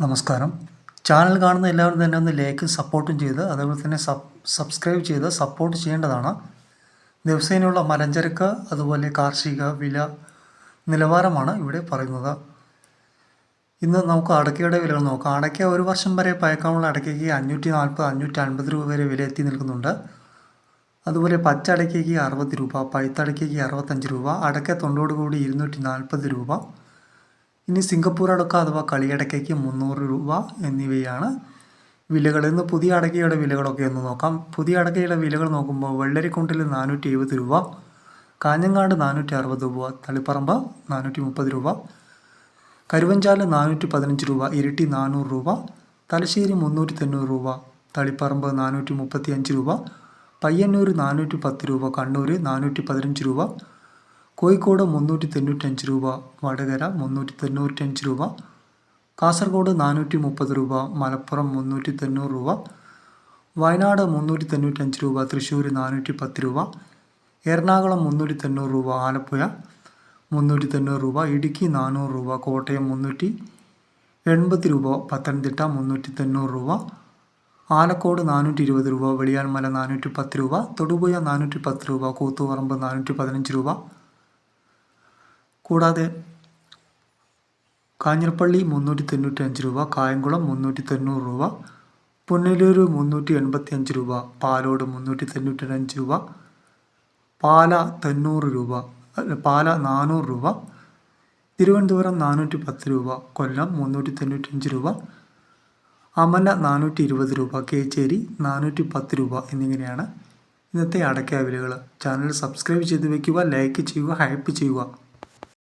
നമസ്കാരം. ചാനൽ കാണുന്ന എല്ലാവരും തന്നെ ഒന്ന് ലൈക്കും സപ്പോർട്ടും ചെയ്ത് അതേപോലെ തന്നെ സബ്സ്ക്രൈബ് ചെയ്ത് സപ്പോർട്ട് ചെയ്യേണ്ടതാണ്. ദിവസേനയുള്ള മലഞ്ചരക്ക് അതുപോലെ കാർഷിക വില നിലവാരമാണ് ഇവിടെ പറയുന്നത്. ഇന്ന് നമുക്ക് അടയ്ക്കയുടെ വിലകൾ നോക്കാം. അടയ്ക്ക ഒരു വർഷം വരെ പഴക്കമുള്ള അടയ്ക്കയ്ക്ക് 540 550 രൂപ വരെ വില എത്തി നിൽക്കുന്നുണ്ട്. അതുപോലെ പച്ച അടയ്ക്കയ്ക്ക് 60 രൂപ, പഴുത്ത അടയ്ക്കയ്ക്ക് 65 രൂപ, അടയ്ക്ക തൊണ്ടോടുകൂടി 240 രൂപ. ഇനി സിംഗപ്പൂർ അടക്ക അഥവാ കളിയടക്കയ്ക്ക് 300 രൂപ എന്നിവയാണ് വിലകൾ. ഇന്ന് പുതിയ അടക്കയുടെ വിലകളൊക്കെ ഒന്ന് നോക്കാം. പുതിയ അടക്കയുടെ വിലകൾ നോക്കുമ്പോൾ വെള്ളരിക്കുണ്ടിൽ 470 രൂപ, കാഞ്ഞങ്ങാട് 460 രൂപ, തളിപ്പറമ്പ് 430 രൂപ, കരുവഞ്ചാല് 415 രൂപ, ഇരിട്ടി 400 രൂപ, തലശ്ശേരി 390 രൂപ, തളിപ്പറമ്പ് 435 രൂപ, പയ്യന്നൂർ 410 രൂപ, കണ്ണൂർ 415 രൂപ, കോഴിക്കോട് 395 രൂപ, വടകര 395 രൂപ, കാസർഗോഡ് 430 രൂപ, മലപ്പുറം 390 രൂപ, വയനാട് 395 രൂപ, തൃശ്ശൂർ 410 രൂപ, എറണാകുളം 390 രൂപ, ആലപ്പുഴ 390 രൂപ, ഇടുക്കി 400 രൂപ, കോട്ടയം 380 രൂപ, പത്തനംതിട്ട 390 രൂപ, ആലക്കോട് 420 രൂപ, വെളിയാൽമല 410 രൂപ, തൊടുപുഴ 410 രൂപ, കൂത്തുപറമ്പ് 415 രൂപ, കൂടാതെ കാഞ്ഞിരപ്പള്ളി 395 രൂപ, കായംകുളം 390 രൂപ, പുനലൂർ 385 രൂപ, പാലോട് 395 രൂപ, പാല 90 രൂപ, പാല 400 രൂപ, തിരുവനന്തപുരം 410 രൂപ, കൊല്ലം 395 രൂപ, അമല 420 രൂപ, കേച്ചേരി 410 രൂപ എന്നിങ്ങനെയാണ് ഇന്നത്തെ അടയ്ക്ക വിലകൾ. ചാനൽ സബ്സ്ക്രൈബ് ചെയ്ത് വയ്ക്കുക, ലൈക്ക് ചെയ്യുക, ഹൈപ്പ് ചെയ്യുക.